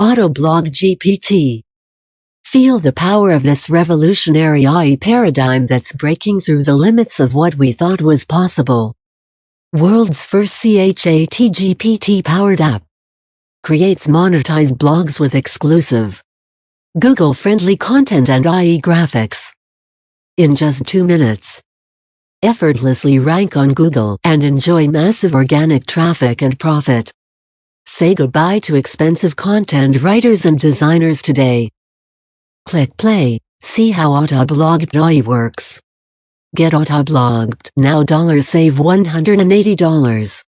AutoBlog GPT. Feel the power of this revolutionary AI paradigm that's breaking through the limits of what we thought was possible. World's first ChatGPT-Powered app. Creates monetized blogs with exclusive, Google-friendly content and AI graphics. In just 2 minutes. Effortlessly rank on Google and enjoy massive organic traffic and profit. Say goodbye to expensive content writers and designers today. Click play, see how AutoBlog GPT works. Get AutoBlogged now. Save $180.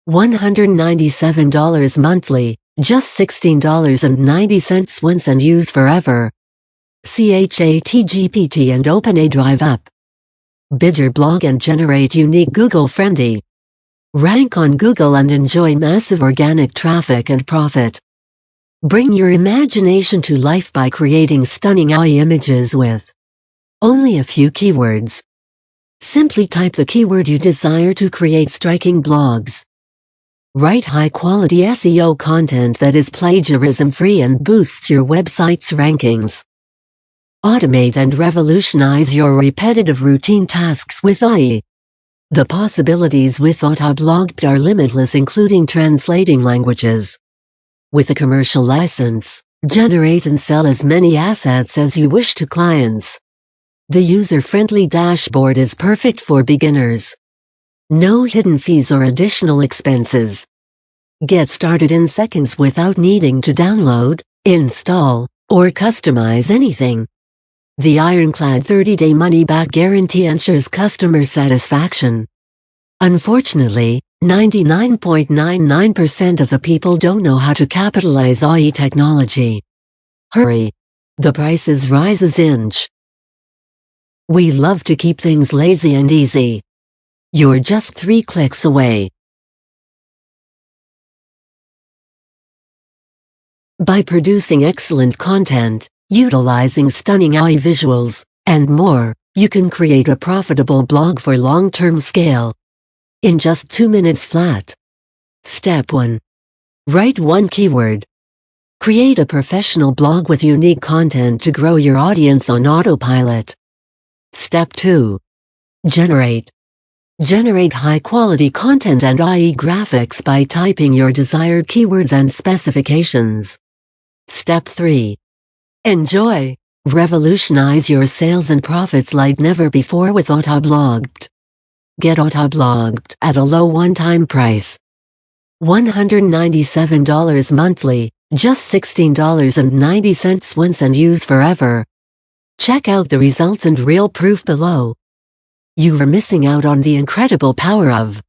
$197 monthly, just $16.90 once and use forever. ChatGPT and OpenAI Drive app. Bid your blog and generate unique Google-friendly. Rank on Google and enjoy massive organic traffic and profit. Bring your imagination to life by creating stunning AI images with only a few keywords. Simply type the keyword you desire to create striking blogs. Write high-quality SEO content that is plagiarism-free and boosts your website's rankings. Automate and revolutionize your repetitive routine tasks with AI. The possibilities with AutoBlog GPT are limitless, including translating languages. With a commercial license, generate and sell as many assets as you wish to clients. The user-friendly dashboard is perfect for beginners. No hidden fees or additional expenses. Get started in seconds without needing to download, install, or customize anything. The ironclad 30-day money-back guarantee ensures customer satisfaction. Unfortunately, 99.99% of the people don't know how to capitalize AI technology. Hurry! The prices rises inch. We love to keep things lazy and easy. You're just 3 clicks away. By producing excellent content, utilizing stunning AI visuals, and more, you can create a profitable blog for long-term scale. In just 2 minutes flat. Step 1. Write one keyword. Create a professional blog with unique content to grow your audience on autopilot. Step 2. Generate. Generate high-quality content and AI graphics by typing your desired keywords and specifications. Step 3. Enjoy. Revolutionize your sales and profits like never before with AutoBlog GPT. Get AutoBlog GPT at a low one-time price. $197 monthly, just $16.90 once and use forever. Check out the results and real proof below. You are missing out on the incredible power of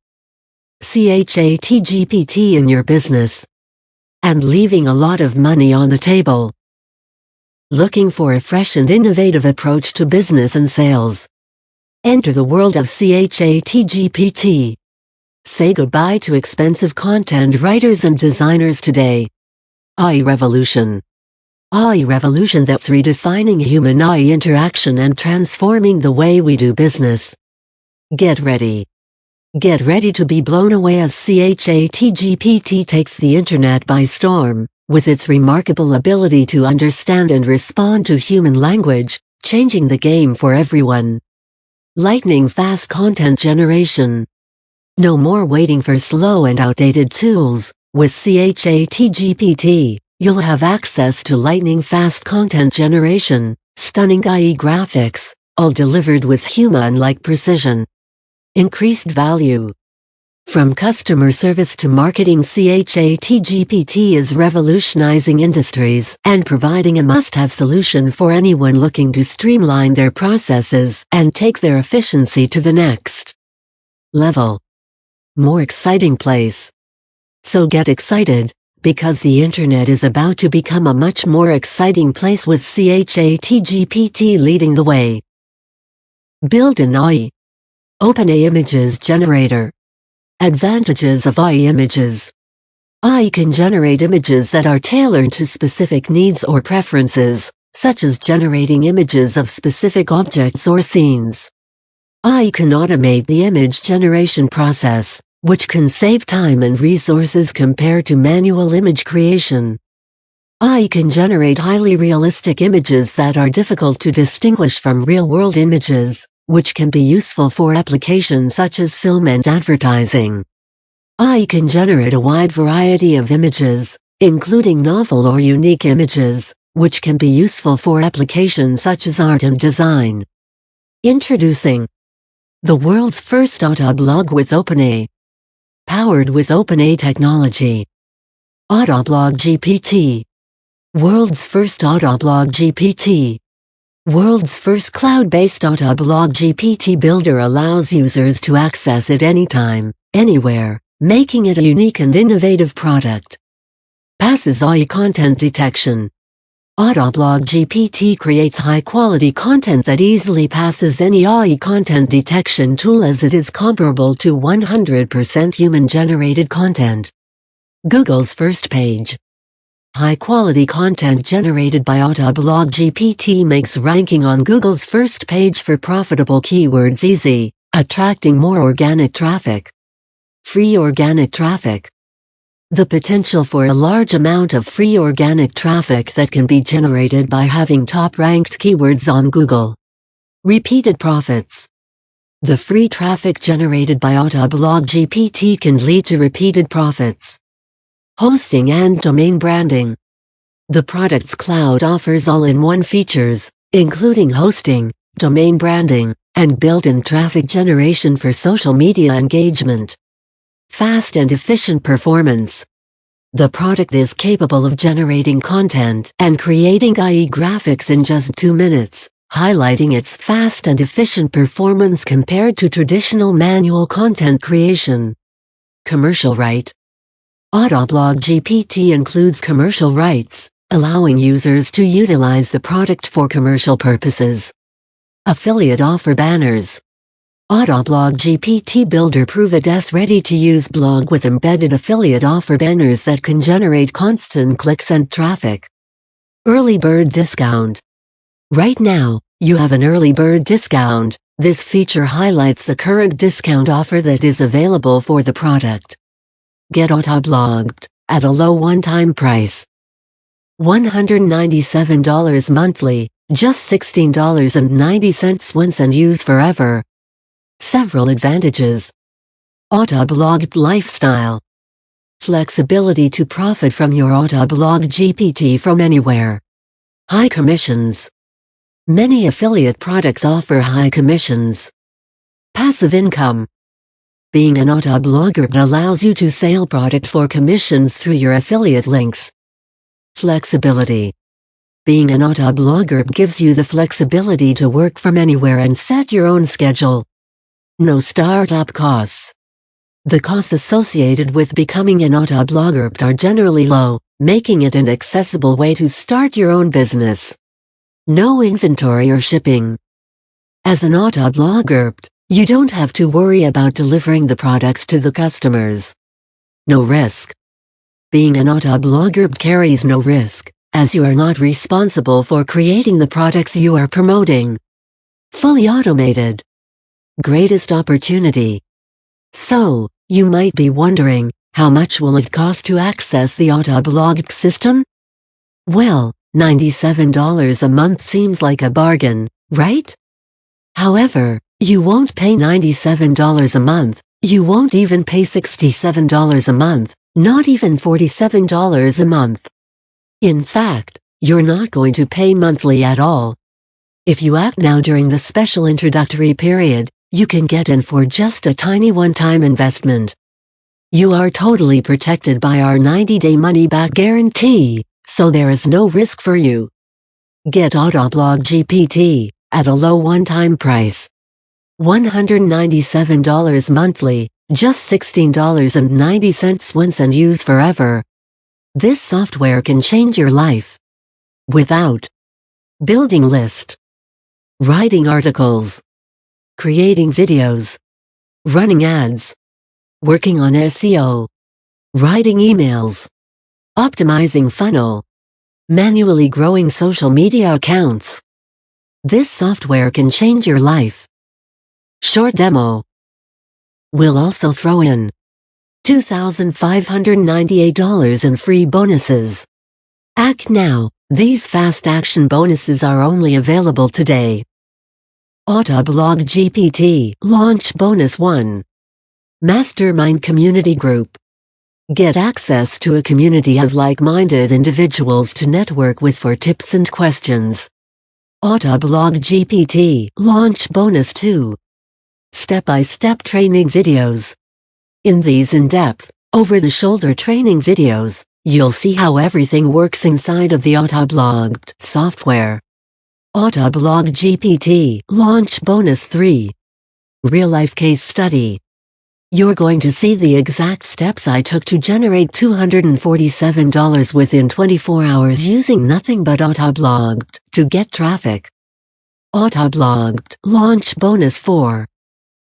ChatGPT in your business. And leaving a lot of money on the table. Looking for a fresh and innovative approach to business and sales? Enter the world of ChatGPT. Say goodbye to expensive content writers and designers today. AI revolution. AI revolution that's redefining human-AI interaction and transforming the way we do business. Get ready. Get ready to be blown away as ChatGPT takes the internet by storm, with its remarkable ability to understand and respond to human language, changing the game for everyone. Lightning-fast content generation. No more waiting for slow and outdated tools. With ChatGPT, you'll have access to lightning-fast content generation, stunning AI graphics, all delivered with human-like precision. Increased value. From customer service to marketing, ChatGPT is revolutionizing industries and providing a must-have solution for anyone looking to streamline their processes and take their efficiency to the next level. More exciting place. So get excited, because the internet is about to become a much more exciting place with ChatGPT leading the way. Build an AI. OpenAI Images Generator. Advantages of AI images. AI can generate images that are tailored to specific needs or preferences, such as generating images of specific objects or scenes. AI can automate the image generation process, which can save time and resources compared to manual image creation. AI can generate highly realistic images that are difficult to distinguish from real-world images, which can be useful for applications such as film and advertising. AI can generate a wide variety of images, including novel or unique images, which can be useful for applications such as art and design. Introducing the world's first AutoBlog with OpenAI. Powered with OpenAI technology. AutoBlog GPT. World's first AutoBlog GPT. World's first cloud-based AutoBlog GPT builder allows users to access it anytime, anywhere, making it a unique and innovative product. Passes AI content detection. AutoBlog GPT creates high-quality content that easily passes any AI content detection tool as it is comparable to 100% human-generated content. Google's first page. High-quality content generated by AutoBlog GPT makes ranking on Google's first page for profitable keywords easy, attracting more organic traffic. Free organic traffic. The potential for a large amount of free organic traffic that can be generated by having top-ranked keywords on Google. Repeated profits. The free traffic generated by AutoBlog GPT can lead to repeated profits. Hosting and domain branding. The product's cloud offers all-in-one features, including hosting, domain branding, and built-in traffic generation for social media engagement. Fast and efficient performance. The product is capable of generating content and creating AI graphics in just 2 minutes, highlighting its fast and efficient performance compared to traditional manual content creation. Commercial right. AutoBlog GPT includes commercial rights, allowing users to utilize the product for commercial purposes. Affiliate offer banners. AutoBlog GPT Builder proved as ready-to-use blog with embedded affiliate offer banners that can generate constant clicks and traffic. Early bird discount. Right now, you have an early bird discount. This feature highlights the current discount offer that is available for the product. Get AutoBlogged at a low one-time price. $197 monthly, just $16.90 once and use forever. Several advantages. AutoBlogged lifestyle. Flexibility to profit from your AutoBlog GPT from anywhere. High commissions. Many affiliate products offer high commissions. Passive income. Being an AutoBlogger allows you to sell product for commissions through your affiliate links. Flexibility. Being an AutoBlogger gives you the flexibility to work from anywhere and set your own schedule. No startup costs. The costs associated with becoming an AutoBlogger are generally low, making it an accessible way to start your own business. No inventory or shipping. As an AutoBlogger, you don't have to worry about delivering the products to the customers. No risk. Being an AutoBlogger carries no risk, as you are not responsible for creating the products you are promoting. Fully automated. Greatest opportunity. So, you might be wondering, how much will it cost to access the AutoBlog system? Well, $97 a month seems like a bargain, right? However, you won't pay $97 a month, you won't even pay $67 a month, not even $47 a month. In fact, you're not going to pay monthly at all. If you act now during the special introductory period, you can get in for just a tiny one-time investment. You are totally protected by our 90-day money-back guarantee, so there is no risk for you. Get AutoBlog GPT at a low one-time price. $197 monthly, just $16.90 once and use forever. This software can change your life. Without building list, writing articles, creating videos, running ads, working on SEO, writing emails, optimizing funnel, manually growing social media accounts. This software can change your life. Short demo. We'll also throw in $2,598 in free bonuses. Act now. These fast action bonuses are only available today. AutoBlog GPT Launch Bonus 1. Mastermind Community Group. Get access to a community of like-minded individuals to network with for tips and questions. AutoBlog GPT Launch Bonus 2. Step-by-step training videos. In these in-depth, over-the-shoulder training videos, you'll see how everything works inside of the AutoBlog software. AutoBlog GPT Launch Bonus 3. Real-life case study. You're going to see the exact steps I took to generate $247 within 24 hours using nothing but AutoBlog to get traffic. AutoBlog Launch Bonus 4.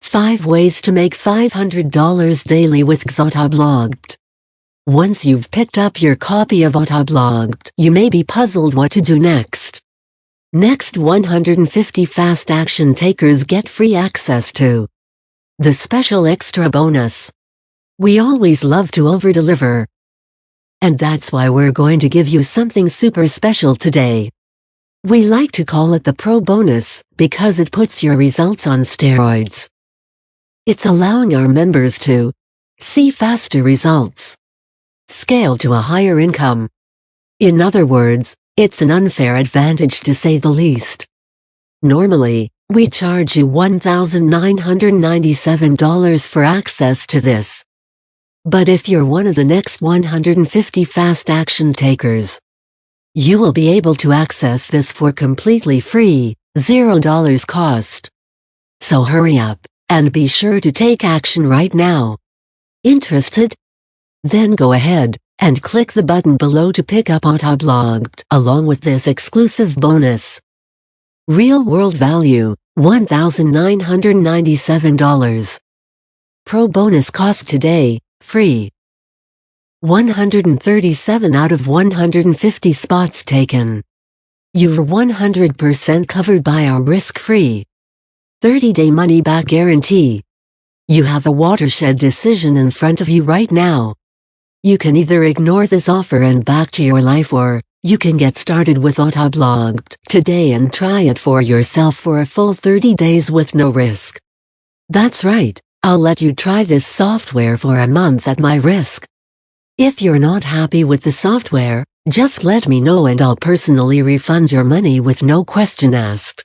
5 ways to make $500 daily with AutoBlog. Once you've picked up your copy of AutoBlog, you may be puzzled what to do next. Next 150 fast action takers get free access to the special extra bonus. We always love to over-deliver. And that's why we're going to give you something super special today. We like to call it the Pro Bonus, because it puts your results on steroids. It's allowing our members to see faster results, scale to a higher income. In other words, it's an unfair advantage to say the least. Normally, we charge you $1,997 for access to this. But if you're one of the next 150 fast action takers, you will be able to access this for completely free, $0 cost. So hurry up, and be sure to take action right now. Interested? Then go ahead and click the button below to pick up AutoBlog along with this exclusive bonus. Real-world value, $1,997. Pro bonus cost today, free. 137 out of 150 spots taken. You're 100% covered by our risk-free 30-day money-back guarantee. You have a watershed decision in front of you right now. You can either ignore this offer and back to your life, or you can get started with AutoBlog today and try it for yourself for a full 30 days with no risk. That's right, I'll let you try this software for a month at my risk. If you're not happy with the software, just let me know and I'll personally refund your money with no question asked.